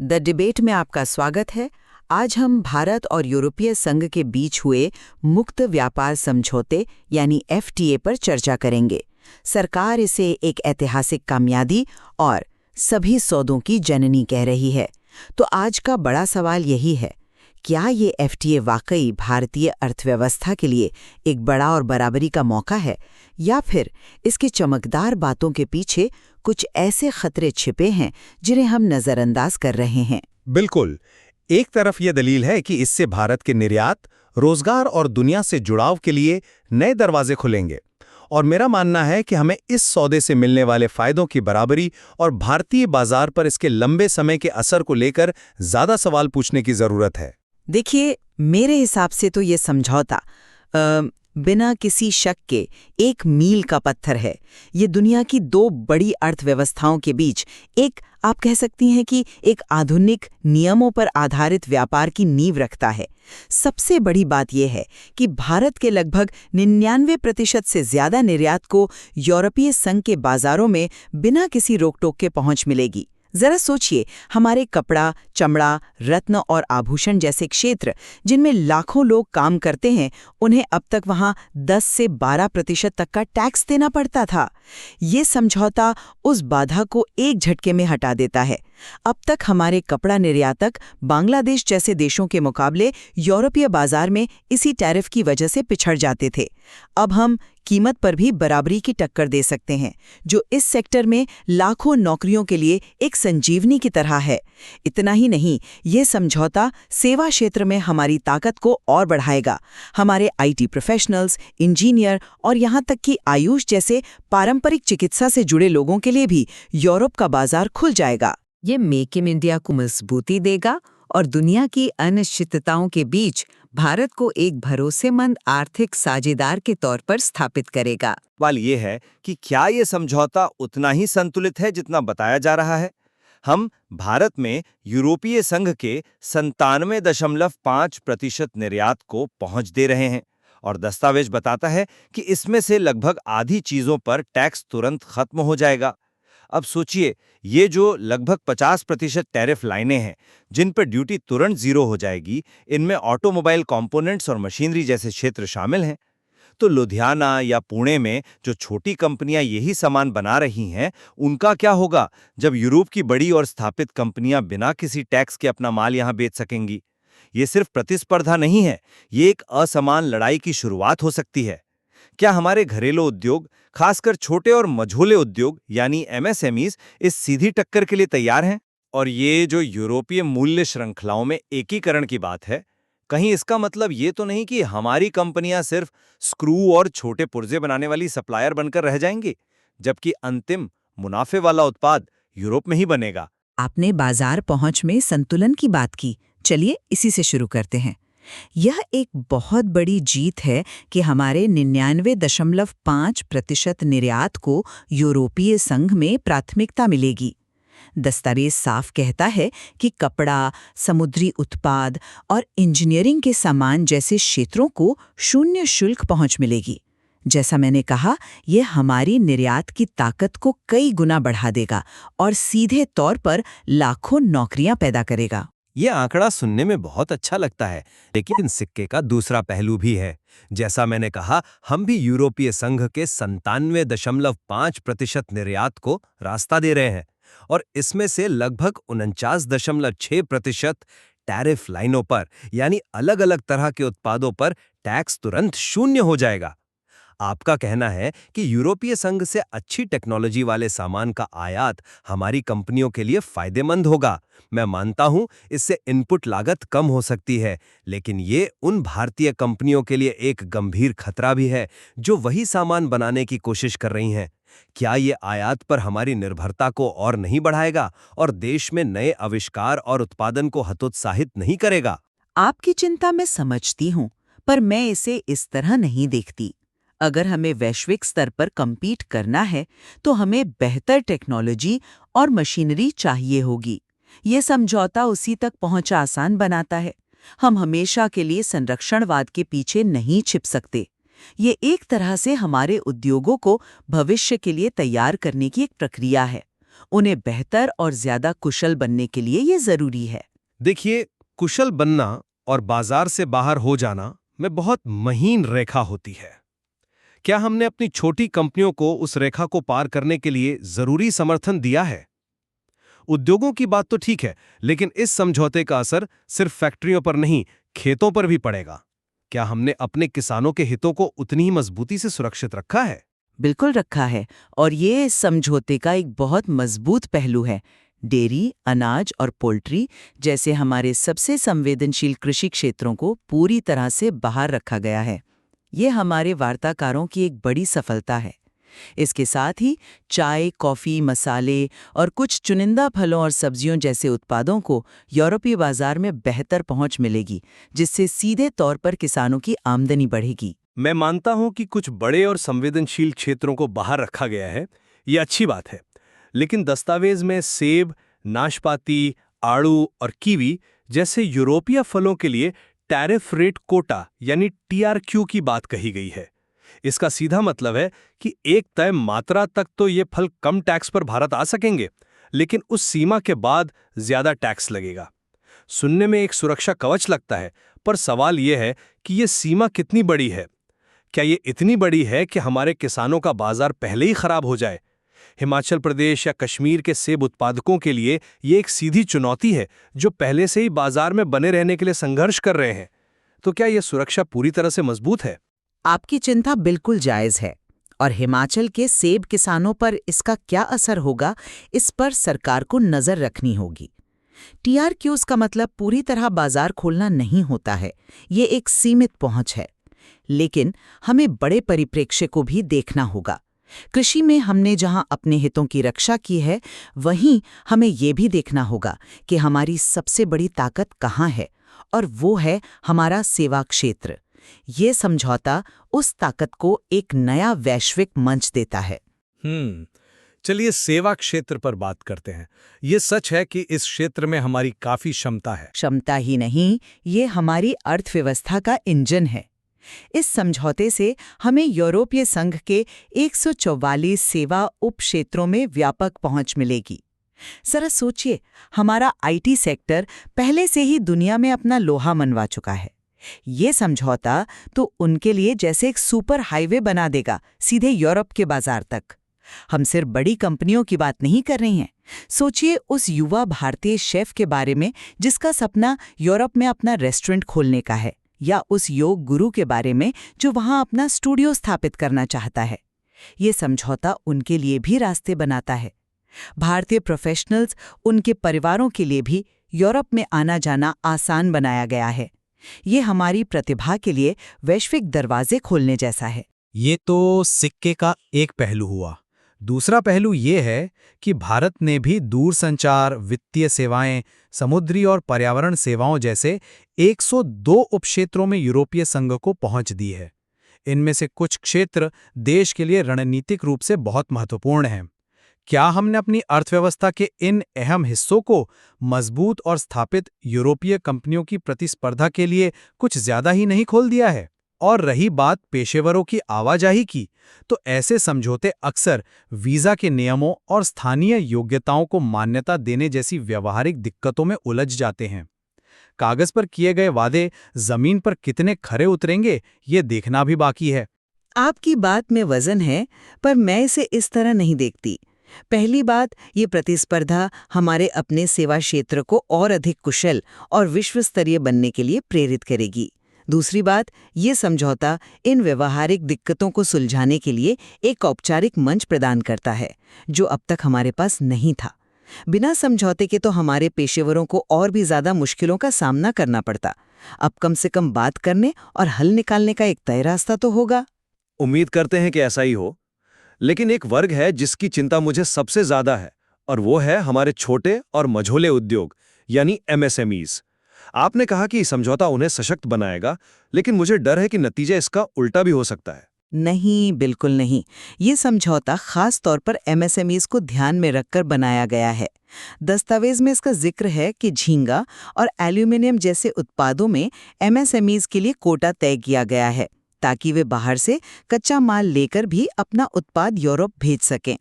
The debate में आपका स्वागत है। आज हम भारत और यूरोपीय संघ के बीच हुए मुक्त व्यापार समझौते यानी FTA पर चर्चा करेंगे। सरकार इसे एक ऐतिहासिक कामयाबी और सभी सौदों की जननी कह रही है। तो आज का बड़ा सवाल यही है, क्या ये FTA वाकई भारतीय अर्थव्यवस्था के लिए एक बड़ा और बराबरी का मौका है, या फिर इसके चमकदार बातों के पीछे कुछ ऐसे खतरे छिपे हैं जिन्हें हम नजरअंदाज कर रहे हैं? बिल्कुल। एक तरफ ये दलील है कि इससे भारत के निर्यात, रोजगार और दुनिया से जुड़ाव के लिए नए दरवाजे खुलेंगे। और मेरा मानना है कि हमें इस सौदे से मिलने वाले फायदों की बराबरी और भारतीय बाजार पर इसके लंबे समय के असर को लेकर ज्यादा सवाल पूछने की जरूरत है। देखिए, मेरे हिसाब से तो ये समझौता बिना किसी शक के एक मील का पत्थर है। ये दुनिया की दो बड़ी अर्थव्यवस्थाओं के बीच एक, आप कह सकती हैं कि एक आधुनिक नियमों पर आधारित व्यापार की नींव रखता है। सबसे बड़ी बात यह है कि भारत के लगभग 99% से ज्यादा निर्यात को यूरोपीय संघ के बाजारों में बिना किसी रोक-टोक के पहुंच मिलेगी। जरा सोचिए, हमारे कपड़ा, चमड़ा, रत्न और आभूषण जैसे क्षेत्र जिनमें लाखों लोग काम करते हैं, उन्हें अब तक वहां 10 से 12% तक का टैक्स देना पड़ता था। ये समझौता उस बाधा को एक झटके में हटा देता है। अब तक हमारे कपड़ा निर्यातक बांग्लादेश जैसे देशों के मुकाबले यूरोपीय बाजार में इसी टैरिफ की वजह से पिछड़ जाते थे। अब हम कीमत पर भी बराबरी की टक्कर दे सकते हैं, जो इस सेक्टर में लाखों नौकरियों के लिए एक संजीवनी की तरह है। इतना ही नहीं, ये समझौता सेवा क्षेत्र में हमारी ताकत को और बढ़ाएगा। हमारे IT प्रोफेशनल्स, इंजीनियर और यहाँ तक कि आयुष जैसे पारंपरिक चिकित्सा से जुड़े लोगों के लिए भी यूरोप का बाजार खुल जाएगा। ये मेक इन इंडिया को मजबूती देगा और दुनिया की अनिश्चितताओं के बीच भारत को एक भरोसेमंद आर्थिक साझेदार के तौर पर स्थापित करेगा। सवाल ये है कि क्या ये समझौता उतना ही संतुलित है जितना बताया जा रहा है? हम भारत में यूरोपीय संघ के 97.5% निर्यात को पहुंच दे रहे हैं और दस्तावेज बताता है कि इसमें से लगभग आधी चीजों पर टैक्स तुरंत खत्म हो जाएगा। अब सोचिए, ये जो लगभग 50% टैरिफ लाइनें हैं जिन पर ड्यूटी तुरंत जीरो हो जाएगी, इनमें ऑटोमोबाइल कंपोनेंट्स और मशीनरी जैसे क्षेत्र शामिल हैं। तो लुधियाना या पुणे में जो छोटी कंपनियां यही सामान बना रही हैं, उनका क्या होगा जब यूरोप की बड़ी और स्थापित कंपनियां बिना किसी टैक्स के अपना माल यहां बेच सकेंगी? ये सिर्फ प्रतिस्पर्धा नहीं है, ये एक असमान लड़ाई की शुरुआत हो सकती है। क्या हमारे घरेलू उद्योग, खासकर छोटे और मझोले उद्योग यानी MSMEs, इस सीधी टक्कर के लिए तैयार हैं? और ये जो यूरोपीय मूल्य श्रृंखलाओं में एकीकरण की बात है, कहीं इसका मतलब ये तो नहीं कि हमारी कंपनियां सिर्फ स्क्रू और छोटे पुर्जे बनाने वाली सप्लायर बनकर रह जाएंगी, जबकि अंतिम मुनाफे वाला उत्पाद यूरोप में ही बनेगा? आपने बाजार पहुंच में संतुलन की बात की। चलिए इसी से शुरू करते हैं। यह एक बहुत बड़ी जीत है कि हमारे 99.5% निर्यात को यूरोपीय संघ में प्राथमिकता मिलेगी। दस्तावेज साफ कहता है कि कपड़ा, समुद्री उत्पाद और इंजीनियरिंग के सामान जैसे क्षेत्रों को शून्य शुल्क पहुंच मिलेगी। जैसा मैंने कहा, यह हमारी निर्यात की ताकत को कई गुना बढ़ा देगा और सीधे तौर पर लाखों नौकरियां पैदा करेगा। ये आंकड़ा सुनने में बहुत अच्छा लगता है, लेकिन सिक्के का दूसरा पहलू भी है। जैसा मैंने कहा, हम भी यूरोपीय संघ के 97.5% निर्यात को रास्ता दे रहे हैं और इसमें से लगभग 49.6% टैरिफ लाइनों पर यानी अलग-अलग तरह के उत्पादों पर टैक्स तुरंत शून्य हो जाएगा। आपका कहना है कि यूरोपीय संघ से अच्छी टेक्नोलॉजी वाले सामान का आयात हमारी कंपनियों के लिए फायदेमंद होगा। मैं मानता हूं, इससे इनपुट लागत कम हो सकती है, लेकिन ये उन भारतीय कंपनियों के लिए एक गंभीर खतरा भी है जो वही सामान बनाने की कोशिश कर रही हैं। क्या ये आयात पर हमारी निर्भरता को और नहीं बढ़ाएगा और देश में नए आविष्कार और उत्पादन को हतोत्साहित नहीं करेगा? आपकी चिंता मैं समझती हूँ, पर मैं इसे इस तरह नहीं देखती। अगर हमें वैश्विक स्तर पर कम्पीट करना है, तो हमें बेहतर टेक्नोलॉजी और मशीनरी चाहिए होगी। ये समझौता उसी तक पहुंच आसान बनाता है। हम हमेशा के लिए संरक्षणवाद के पीछे नहीं छिप सकते। ये एक तरह से हमारे उद्योगों को भविष्य के लिए तैयार करने की एक प्रक्रिया है। उन्हें बेहतर और ज्यादा कुशल बनने के लिए ये जरूरी है। देखिए, कुशल बनना और बाजार से बाहर हो जाना में बहुत महीन रेखा होती है। क्या हमने अपनी छोटी कंपनियों को उस रेखा को पार करने के लिए जरूरी समर्थन दिया है? उद्योगों की बात तो ठीक है, लेकिन इस समझौते का असर सिर्फ फैक्ट्रियों पर नहीं, खेतों पर भी पड़ेगा। क्या हमने अपने किसानों के हितों को उतनी ही मजबूती से सुरक्षित रखा है? बिल्कुल रखा है, और ये इस समझौते का एक बहुत मजबूत पहलू है। डेयरी, अनाज और पोल्ट्री जैसे हमारे सबसे संवेदनशील कृषि क्षेत्रों को पूरी तरह से बाहर रखा गया है। ये हमारे वार्ताकारों की एक बड़ी सफलता है। इसके साथ ही चाय, कॉफ़ी, मसाले और कुछ चुनिंदा फलों और सब्जियों जैसे उत्पादों को यूरोपीय बाजार में बेहतर पहुंच मिलेगी, जिससे सीधे तौर पर किसानों की आमदनी बढ़ेगी। मैं मानता हूं कि कुछ बड़े और संवेदनशील क्षेत्रों को बाहर रखा गया है, ये अच्छी बात है। लेकिन दस्तावेज में सेब, नाशपाती, आड़ू और कीवी जैसे यूरोपीय फलों के लिए टैरिफ रेट कोटा यानी TRQ की बात कही गई है। इसका सीधा मतलब है कि एक तय मात्रा तक तो ये फल कम टैक्स पर भारत आ सकेंगे, लेकिन उस सीमा के बाद ज्यादा टैक्स लगेगा। सुनने में एक सुरक्षा कवच लगता है, पर सवाल यह है कि ये सीमा कितनी बड़ी है। क्या ये इतनी बड़ी है कि हमारे किसानों का बाजार पहले ही खराब हो जाए? हिमाचल प्रदेश या कश्मीर के सेब उत्पादकों के लिए ये एक सीधी चुनौती है, जो पहले से ही बाजार में बने रहने के लिए संघर्ष कर रहे हैं। तो क्या ये सुरक्षा पूरी तरह से मजबूत है? आपकी चिंता बिल्कुल जायज़ है, और हिमाचल के सेब किसानों पर इसका क्या असर होगा, इस पर सरकार को नज़र रखनी होगी। TRQs का मतलब पूरी तरह बाजार खोलना नहीं होता है, ये एक सीमित पहुंच है। लेकिन हमें बड़े परिप्रेक्ष्य को भी देखना होगा। कृषि में हमने जहां अपने हितों की रक्षा की है, वहीं हमें ये भी देखना होगा कि हमारी सबसे बड़ी ताकत कहाँ है, और वो है हमारा सेवा क्षेत्र। ये समझौता उस ताकत को एक नया वैश्विक मंच देता है। चलिए सेवा क्षेत्र पर बात करते हैं। ये सच है कि इस क्षेत्र में हमारी काफी क्षमता है। क्षमता ही नहीं, ये हमारी अर्थव्यवस्था का इंजन है। इस समझौते से हमें यूरोपीय संघ के 144 सेवा उपक्षेत्रों में व्यापक पहुंच मिलेगी। जरा सोचिए, हमारा IT सेक्टर पहले से ही दुनिया में अपना लोहा मनवा चुका है। ये समझौता तो उनके लिए जैसे एक सुपर हाईवे बना देगा, सीधे यूरोप के बाजार तक। हम सिर्फ बड़ी कंपनियों की बात नहीं कर रहे हैं। सोचिए उस युवा भारतीय शेफ के बारे में जिसका सपना यूरोप में अपना रेस्टोरेंट खोलने का है, या उस योग गुरु के बारे में जो वहां अपना स्टूडियो स्थापित करना चाहता है। ये समझौता उनके लिए भी रास्ते बनाता है। भारतीय प्रोफेशनल्स, उनके परिवारों के लिए भी यूरोप में आना जाना आसान बनाया गया है। ये हमारी प्रतिभा के लिए वैश्विक दरवाजे खोलने जैसा है। ये तो सिक्के का एक पहलू हुआ। दूसरा पहलू ये है कि भारत ने भी दूरसंचार, वित्तीय सेवाएं, समुद्री और पर्यावरण सेवाओं जैसे 102 उपक्षेत्रों में यूरोपीय संघ को पहुंच दी है। इनमें से कुछ क्षेत्र देश के लिए रणनीतिक रूप से बहुत महत्वपूर्ण हैं। क्या हमने अपनी अर्थव्यवस्था के इन अहम हिस्सों को मजबूत और स्थापित यूरोपीय कंपनियों की प्रतिस्पर्धा के लिए कुछ ज्यादा ही नहीं खोल दिया है? और रही बात पेशेवरों की आवाजाही की, तो ऐसे समझौते अक्सर वीजा के नियमों और स्थानीय योग्यताओं को मान्यता देने जैसी व्यावहारिक दिक्कतों में उलझ जाते हैं। कागज पर किए गए वादे जमीन पर कितने खरे उतरेंगे, ये देखना भी बाकी है। आपकी बात में वजन है, पर मैं इसे इस तरह नहीं देखती। पहली बात, ये प्रतिस्पर्धा हमारे अपने सेवा क्षेत्र को और अधिक कुशल और विश्वस्तरीय बनने के लिए प्रेरित करेगी। दूसरी बात, ये समझौता इन व्यवहारिक दिक्कतों को सुलझाने के लिए एक औपचारिक मंच प्रदान करता है, जो अब तक हमारे पास नहीं था। बिना समझौते के तो हमारे पेशेवरों को और भी ज्यादा मुश्किलों का सामना करना पड़ता। अब कम से कम बात करने और हल निकालने का एक तय रास्ता तो होगा। उम्मीद करते हैं कि ऐसा ही हो। लेकिन एक वर्ग है जिसकी चिंता मुझे सबसे ज्यादा है, और वो है हमारे छोटे और मझोले उद्योग यानी MSMEs। आपने कहा कि समझौता उन्हें सशक्त बनाएगा, लेकिन मुझे डर है कि नतीजा इसका उल्टा भी हो सकता है। नहीं, बिल्कुल नहीं। ये समझौता खास तौर पर MSMEs को ध्यान में रखकर बनाया गया है। दस्तावेज में इसका जिक्र है कि झींगा और एल्यूमिनियम जैसे उत्पादों में MSMEs के लिए कोटा तय किया गया है, ताकि वे बाहर से कच्चा माल लेकर भी अपना उत्पाद यूरोप भेज सकें।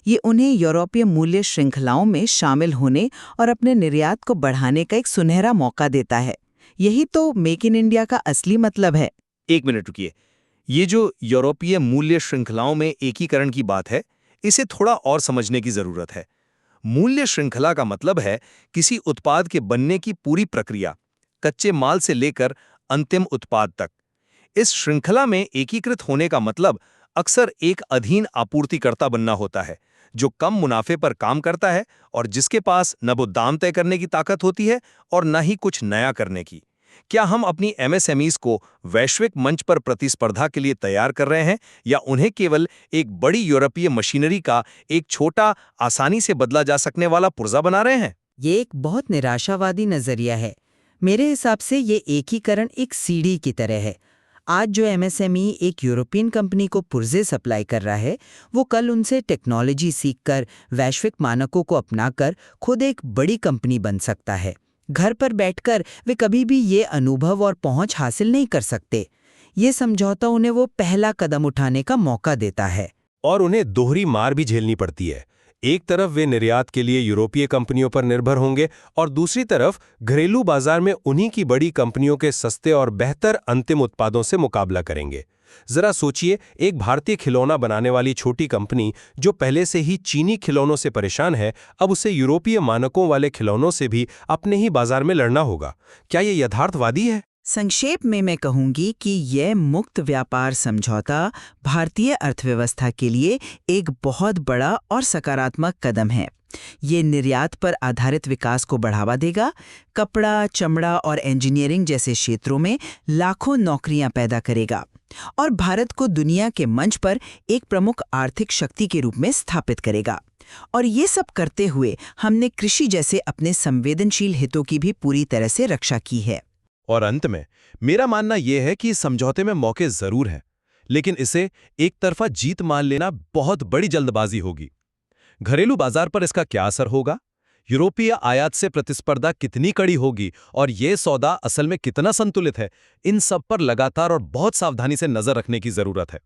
ये उन्हें यूरोपीय मूल्य श्रृंखलाओं में शामिल होने और अपने निर्यात को बढ़ाने का एक सुनहरा मौका देता है। यही तो मेक इन इंडिया का असली मतलब है। एक मिनट रुकिए, ये जो यूरोपीय मूल्य श्रृंखलाओं में एकीकरण की बात है, इसे थोड़ा और समझने की जरूरत है। मूल्य श्रृंखला का मतलब है किसी उत्पाद के बनने की पूरी प्रक्रिया, कच्चे माल से लेकर अंतिम उत्पाद तक। इस श्रृंखला में एकीकृत होने का मतलब अक्सर एक अधीन आपूर्तिकर्ता बनना होता है, जो कम मुनाफे पर काम करता है और जिसके पास न वो दाम तय करने की ताकत होती है और न ही कुछ नया करने की। क्या हम अपनी एमएसएमईज को वैश्विक मंच पर प्रतिस्पर्धा के लिए तैयार कर रहे हैं, या उन्हें केवल एक बड़ी यूरोपीय मशीनरी का एक छोटा, आसानी से बदला जा सकने वाला पुर्जा बना रहे हैं? ये एक बहुत निराशावादी नजरिया है। मेरे हिसाब से ये एकीकरण एक सीढ़ी की तरह है। आज जो एमएसएमई एक यूरोपियन कंपनी को पुर्जे सप्लाई कर रहा है, वो कल उनसे टेक्नोलॉजी सीखकर, वैश्विक मानकों को अपनाकर खुद एक बड़ी कंपनी बन सकता है। घर पर बैठकर वे कभी भी ये अनुभव और पहुंच हासिल नहीं कर सकते। ये समझौता उन्हें वो पहला कदम उठाने का मौका देता है। और उन्हें दोहरी मार भी झेलनी पड़ती है। एक तरफ वे निर्यात के लिए यूरोपीय कंपनियों पर निर्भर होंगे और दूसरी तरफ घरेलू बाजार में उन्हीं की बड़ी कंपनियों के सस्ते और बेहतर अंतिम उत्पादों से मुकाबला करेंगे। जरा सोचिए, एक भारतीय खिलौना बनाने वाली छोटी कंपनी जो पहले से ही चीनी खिलौनों से परेशान है, अब उसे यूरोपीय मानकों वाले खिलौनों से भी अपने ही बाजार में लड़ना होगा। क्या ये यथार्थवादी है? संक्षेप में मैं कहूंगी कि यह मुक्त व्यापार समझौता भारतीय अर्थव्यवस्था के लिए एक बहुत बड़ा और सकारात्मक कदम है। ये निर्यात पर आधारित विकास को बढ़ावा देगा, कपड़ा, चमड़ा और इंजीनियरिंग जैसे क्षेत्रों में लाखों नौकरियां पैदा करेगा और भारत को दुनिया के मंच पर एक प्रमुख आर्थिक शक्ति के रूप में स्थापित करेगा। और ये सब करते हुए हमने कृषि जैसे अपने संवेदनशील हितों की भी पूरी तरह से रक्षा की है। और अंत में मेरा मानना यह है कि इस समझौते में मौके जरूर हैं, लेकिन इसे एक तरफा जीत मान लेना बहुत बड़ी जल्दबाजी होगी। घरेलू बाजार पर इसका क्या असर होगा, यूरोपीय आयात से प्रतिस्पर्धा कितनी कड़ी होगी और यह सौदा असल में कितना संतुलित है, इन सब पर लगातार और बहुत सावधानी से नजर रखने की जरूरत है।